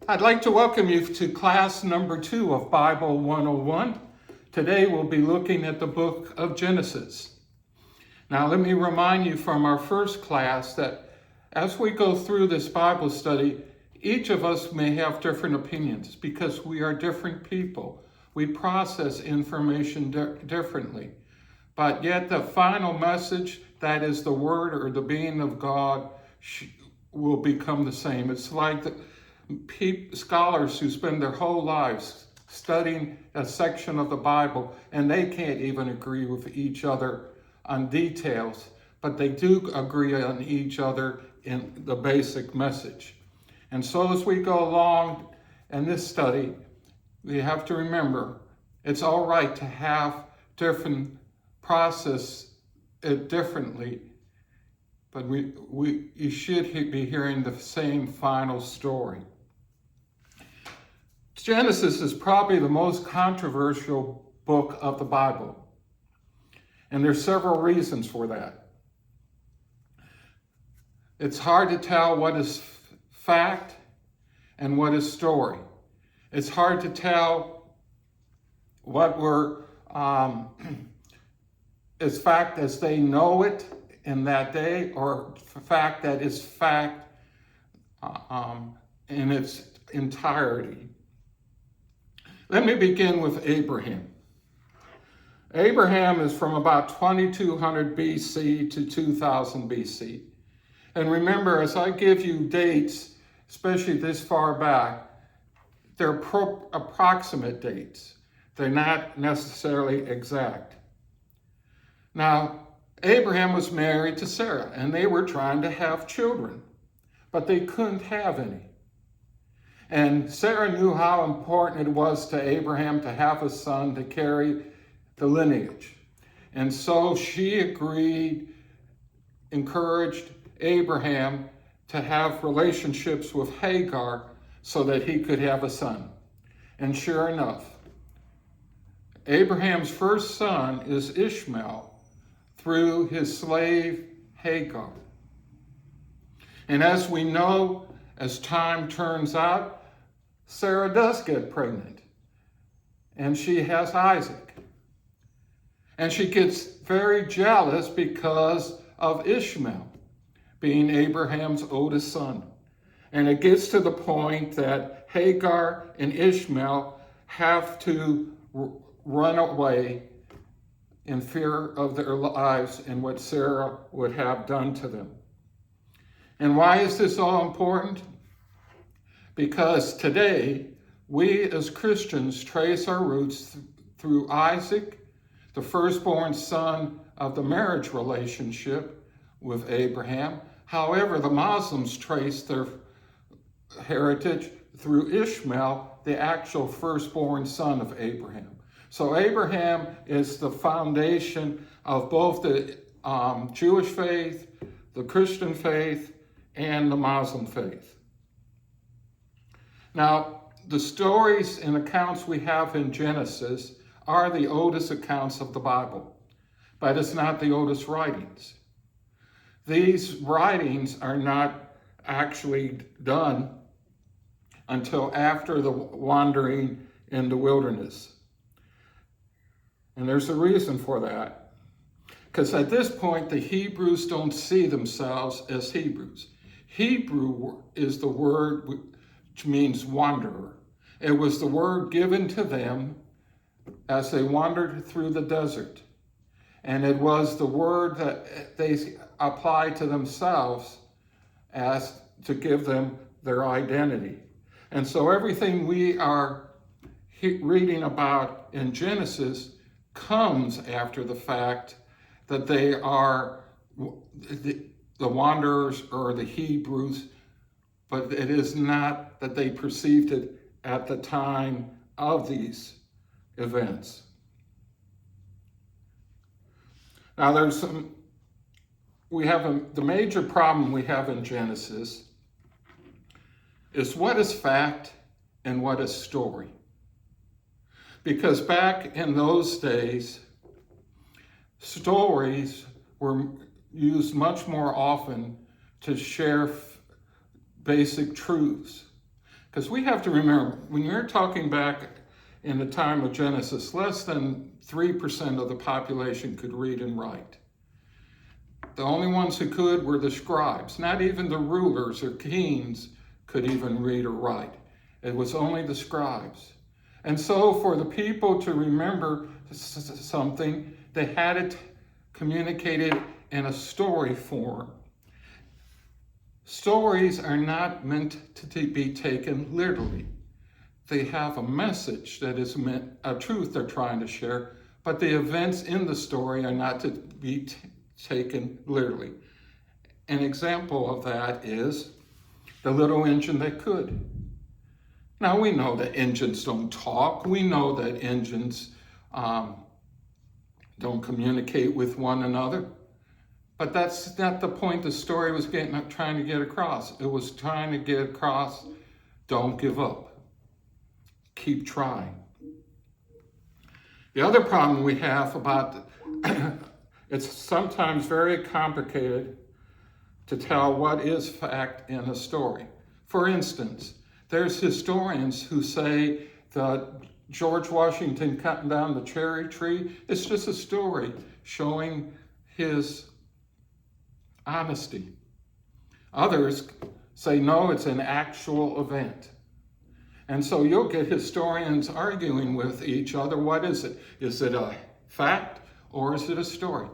I'd like to welcome you to class number 2 of Bible 101. Today we'll be looking at the book of Genesis. Now let me remind you from our first class that as we go through this Bible study, each of us may have different opinions because we are different people. We process information differently. But yet the final message, that is the word or the being of God, will become the same. It's like scholars who spend their whole lives studying a section of the Bible and they can't even agree with each other on details, but they do agree on each other in the basic message. And so as we go along in this study, we have to remember it's all right to have different process it differently, but you should be hearing the same final story. Genesis is probably the most controversial book of the Bible, and there's several reasons for that. It's hard to tell what is fact and what is story. It's hard to tell what is fact as they know it in that day, or fact that is fact in its entirety. Let me begin with Abraham. Abraham is from about 2200 BC to 2000 BC. And remember, as I give you dates, especially this far back, they're approximate dates. They're not necessarily exact. Now, Abraham was married to Sarah, and they were trying to have children, but they couldn't have any. And Sarah knew how important it was to Abraham to have a son to carry the lineage. And so she agreed, encouraged Abraham to have relationships with Hagar so that he could have a son. And sure enough, Abraham's first son is Ishmael through his slave Hagar. And as we know, as time turns out, Sarah does get pregnant, and she has Isaac. And she gets very jealous because of Ishmael being Abraham's oldest son. And it gets to the point that Hagar and Ishmael have to run away in fear of their lives and what Sarah would have done to them. And why is this all important? Because today, we as Christians trace our roots through Isaac, the firstborn son of the marriage relationship with Abraham. However, the Muslims trace their heritage through Ishmael, the actual firstborn son of Abraham. So Abraham is the foundation of both the Jewish faith, the Christian faith, and the Muslim faith. Now, the stories and accounts we have in Genesis are the oldest accounts of the Bible, but it's not the oldest writings. These writings are not actually done until after the wandering in the wilderness. And there's a reason for that. Because at this point, the Hebrews don't see themselves as Hebrews. Hebrew is the word which means wanderer. It was the word given to them as they wandered through the desert. And it was the word that they applied to themselves as to give them their identity. And so everything we are reading about in Genesis comes after the fact that they are the wanderers or the Hebrews, but it is not that they perceived it at the time of these events. Now the major problem we have in Genesis is what is fact and what is story. Because back in those days, stories were used much more often to share basic truths. Because we have to remember, when you're talking back in the time of Genesis, less than 3% of the population could read and write. The only ones who could were the scribes. Not even the rulers or kings could even read or write. It was only the scribes. And so for the people to remember something, they had it communicated in a story form. Stories are not meant to be taken literally. They have a message that is meant, a truth they're trying to share, but the events in the story are not to be taken literally. An example of that is the little engine that could. Now we know that engines don't talk. We know that engines don't communicate with one another. But that's not the point the story was trying to get across. It was trying to get across, don't give up. Keep trying. The other problem we have about it's sometimes very complicated to tell what is fact in a story. For instance, there's historians who say that George Washington cutting down the cherry tree is just a story showing his honesty. Others say, no, it's an actual event. And so you'll get historians arguing with each other. What is it? Is it a fact or is it a story?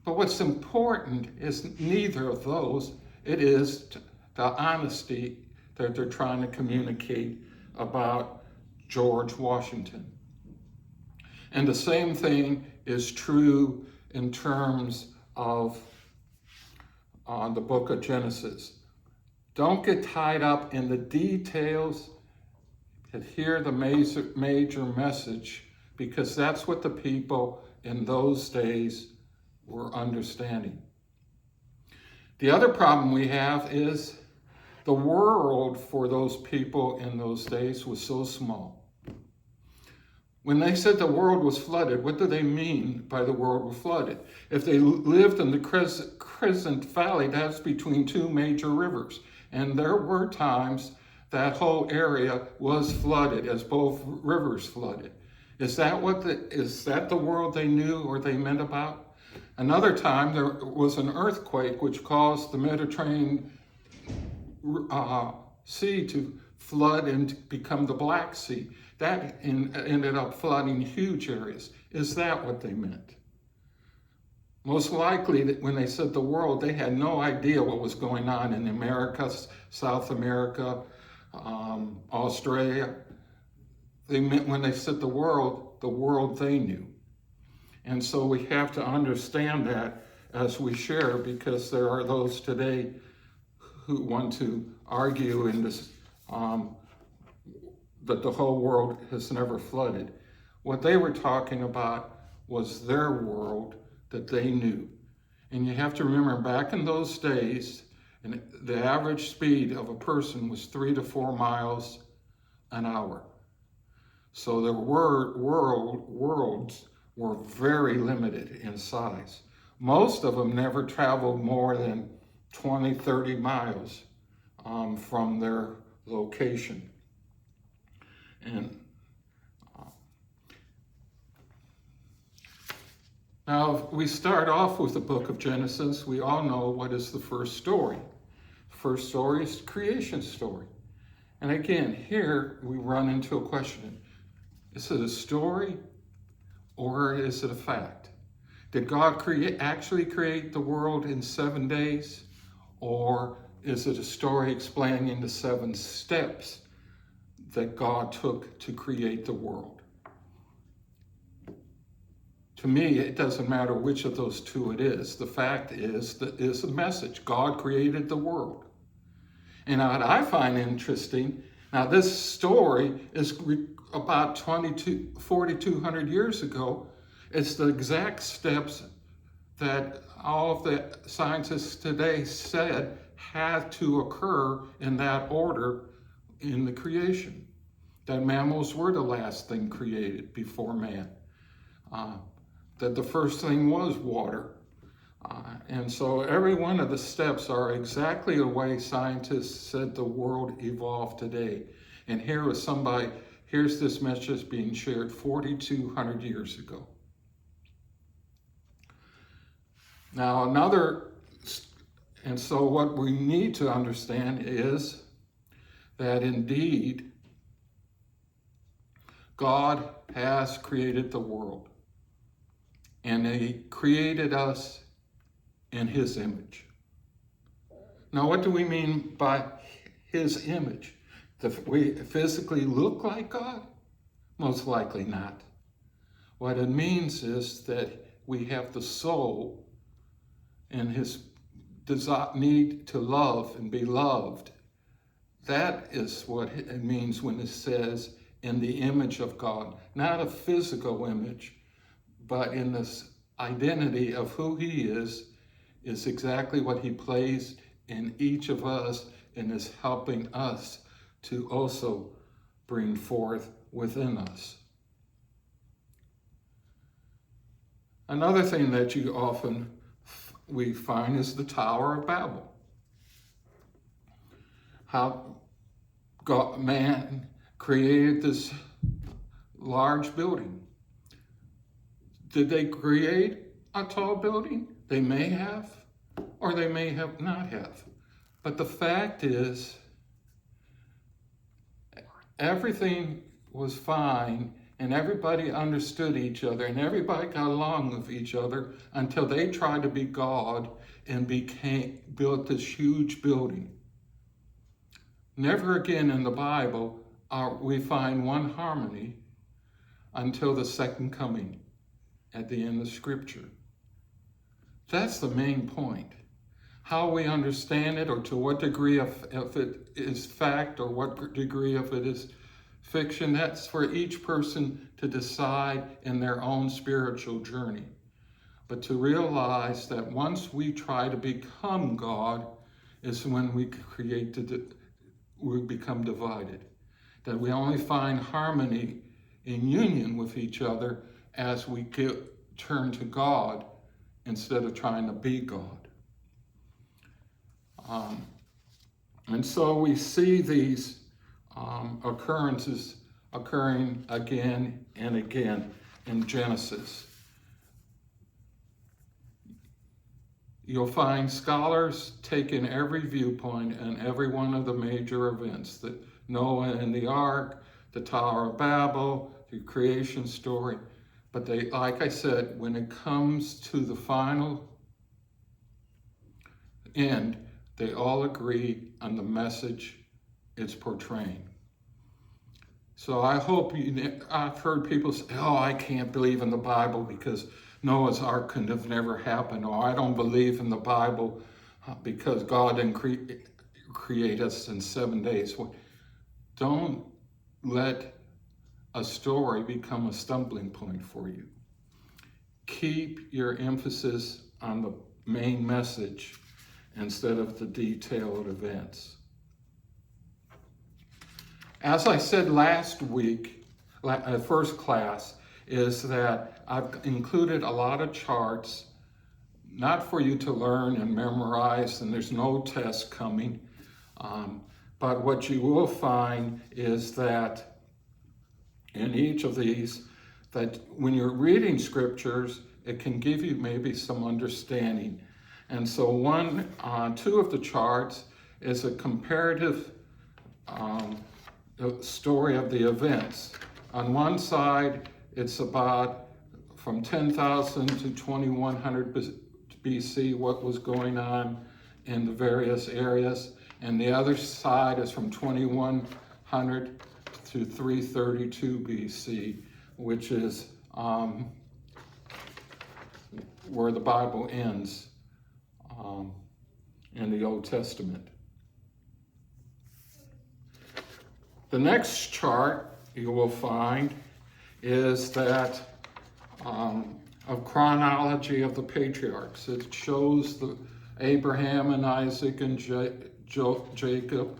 But what's important is neither of those. It is the honesty that they're trying to communicate about George Washington. And the same thing is true in terms of the book of Genesis. Don't get tied up in the details, but hear the major message, because that's what the people in those days were understanding. The other problem we have is the world for those people in those days was so small. When they said the world was flooded, what do they mean by the world was flooded? If they lived in the Crescent Valley, that's between two major rivers. And there were times that whole area was flooded as both rivers flooded. Is that the world they knew or they meant about? Another time there was an earthquake which caused the Mediterranean Sea to flood and become the Black Sea. That ended up flooding huge areas. Is that what they meant? Most likely, that when they said the world, they had no idea what was going on in the Americas, South America, Australia. They meant when they said the world they knew. And so we have to understand that as we share, because there are those today who want to argue in this that the whole world has never flooded. What they were talking about was their world that they knew. And you have to remember, back in those days, and the average speed of a person was 3 to 4 miles an hour. So the worlds were very limited in size. Most of them never traveled more than 20, 30 miles from their location. And now, if we start off with the book of Genesis, we all know what is the first story. The first story is the creation story. And again, here we run into a question. Is it a story or is it a fact? Did God actually create the world in 7 days? Or is it a story explaining the 7 steps that God took to create the world? To me, it doesn't matter which of those two it is. The fact is the message. God created the world. And what I find interesting, now this story is about 4,200 years ago. It's the exact steps that all of the scientists today said had to occur in that order in the creation. That mammals were the last thing created before man. That the first thing was water. And so every one of the steps are exactly the way scientists said the world evolved today. And here's this message being shared 4,200 years ago. Now and so what we need to understand is that indeed God has created the world, and He created us in His image. Now, what do we mean by His image? We physically look like God? Most likely not. What it means is that we have the soul and His need to love and be loved. That is what it means when it says in the image of God. Not a physical image, but in this identity of who He is exactly what He placed in each of us and is helping us to also bring forth within us. Another thing that we find is the Tower of Babel. How man created this large building. Did they create a tall building? They may have, or they may have not have. But the fact is, everything was fine, and everybody understood each other, and everybody got along with each other until they tried to be God and built this huge building. Never again in the Bible we find one harmony until the second coming at the end of Scripture. That's the main point. How we understand it, or to what degree of it is fact, or what degree of it is fiction, that's for each person to decide in their own spiritual journey. But to realize that once we try to become God is when we become divided. That we only find harmony in union with each other as we turn to God instead of trying to be God. And so we see these occurrences occurring again and again in Genesis. You'll find scholars taking every viewpoint and every one of the major events, that Noah and the ark, the Tower of Babel, the creation story. But they, like I said, when it comes to the final end, they all agree on the message it's portraying. So I hope I've heard people say, oh, I can't believe in the Bible because Noah's Ark could have never happened, or I don't believe in the Bible because God didn't create us in 7 days. Don't let a story become a stumbling point for you. Keep your emphasis on the main message instead of the detailed events. As I said last week, first class, is that I've included a lot of charts, not for you to learn and memorize, and there's no test coming, but what you will find is that in each of these, that when you're reading scriptures, it can give you maybe some understanding. And so two of the charts is a comparative story of the events. On one side, it's about from 10,000 to 2100 BC, what was going on in the various areas. And the other side is from 2100 to 332 BC, which is where the Bible ends in the Old Testament. The next chart you will find is that of chronology of the patriarchs. It shows the Abraham and Isaac and Jacob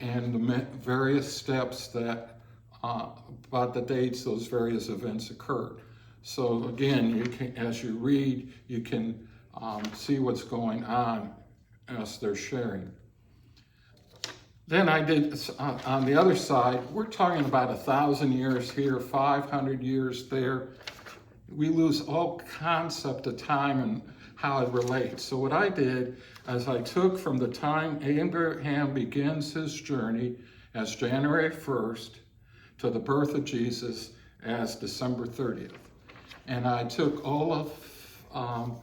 and the various steps that about the dates those various events occurred. So again, you can, as you read, you can see what's going on as they're sharing. Then I did, on the other side, we're talking about 1,000 years here, 500 years there. We lose all concept of time and how it relates. So what I did is I took from the time Abraham begins his journey as January 1st to the birth of Jesus as December 30th. And I took all of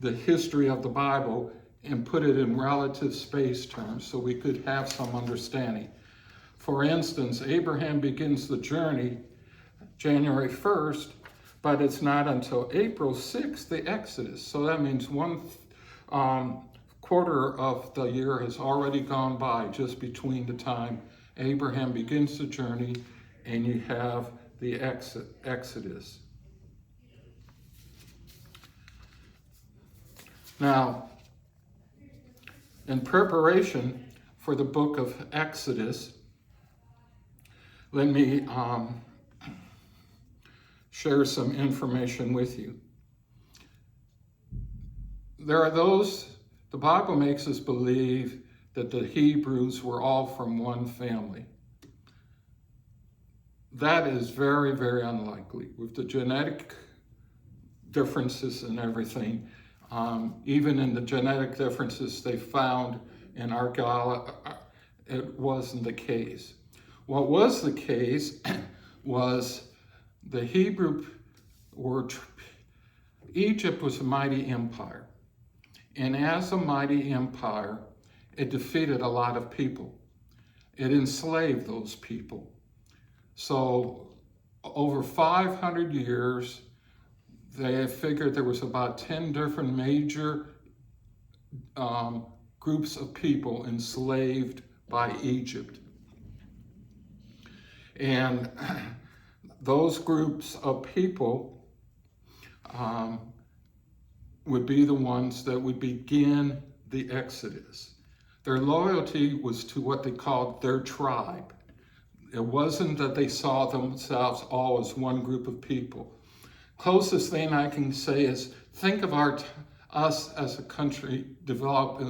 the history of the Bible and put it in relative space terms so we could have some understanding. For instance, Abraham begins the journey January 1st, but it's not until April 6th, the Exodus. So that means one quarter of the year has already gone by just between the time Abraham begins the journey and you have the Exodus. Now, in preparation for the book of Exodus, let me share some information with you. There are those, the Bible makes us believe that the Hebrews were all from one family. That is very, very unlikely. With the genetic differences and everything, even in the genetic differences they found in Argala, it wasn't the case. What was the case was the Hebrew were, Egypt was a mighty empire. And as a mighty empire, it defeated a lot of people. It enslaved those people. So over 500 years, they figured there was about 10 different major groups of people enslaved by Egypt. And those groups of people would be the ones that would begin the Exodus. Their loyalty was to what they called their tribe. It wasn't that they saw themselves all as one group of people. Closest thing I can say is think of us as a country developed.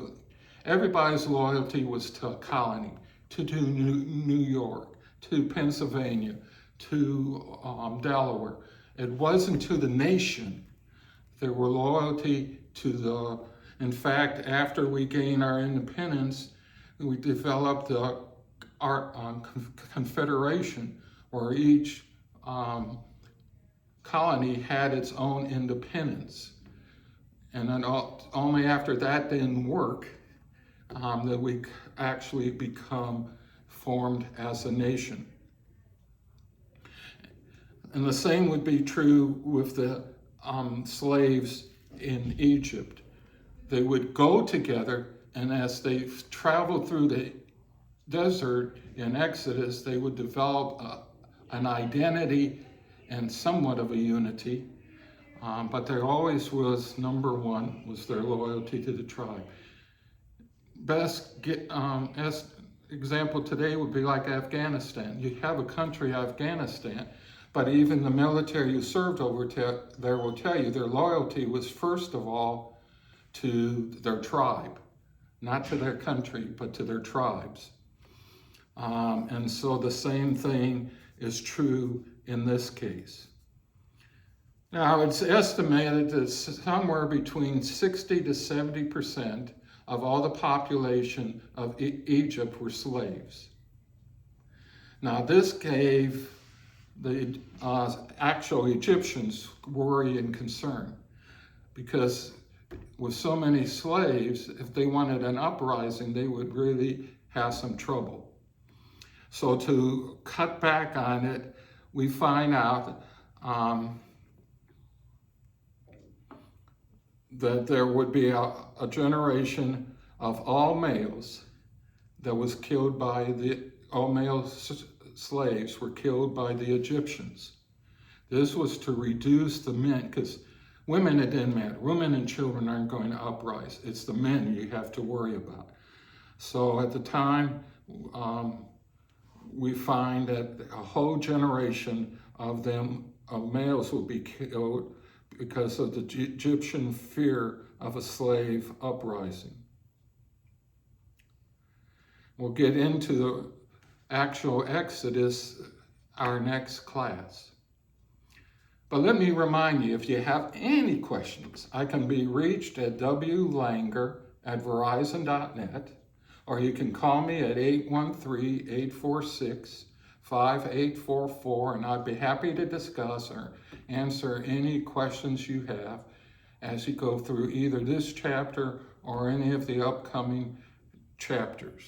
Everybody's loyalty was to a colony, to New York, to Pennsylvania, to Delaware. It wasn't to the nation. There were loyalty to in fact, after we gained our independence, we developed our confederation, where each colony had its own independence. And then only after that didn't work that we actually become formed as a nation. And the same would be true with the slaves in Egypt. They would go together, and as they traveled through the desert in Exodus, they would develop an identity and somewhat of a unity, but there always was, number one, was their loyalty to the tribe. Best as example today would be like Afghanistan. You have a country, Afghanistan, but even the military you served over there will tell you their loyalty was first of all to their tribe, not to their country, but to their tribes. And so the same thing is true in this case. Now, it's estimated that somewhere between 60 to 70% of all the population of Egypt were slaves. Now, this gave the actual Egyptians worry and concern, because with so many slaves, if they wanted an uprising, they would really have some trouble. So to cut back on it, we find out that there would be a generation of all males that was killed by all male slaves were killed by the Egyptians. This was to reduce the men, because women, it didn't matter. Women and children aren't going to uprise. It's the men you have to worry about. So at the time, we find that a whole generation of males will be killed because of the Egyptian fear of a slave uprising. We'll get into the actual Exodus, our next class. But let me remind you, if you have any questions, I can be reached at wlanger@verizon.net, or you can call me at 813-846-5844, and I'd be happy to discuss or answer any questions you have as you go through either this chapter or any of the upcoming chapters.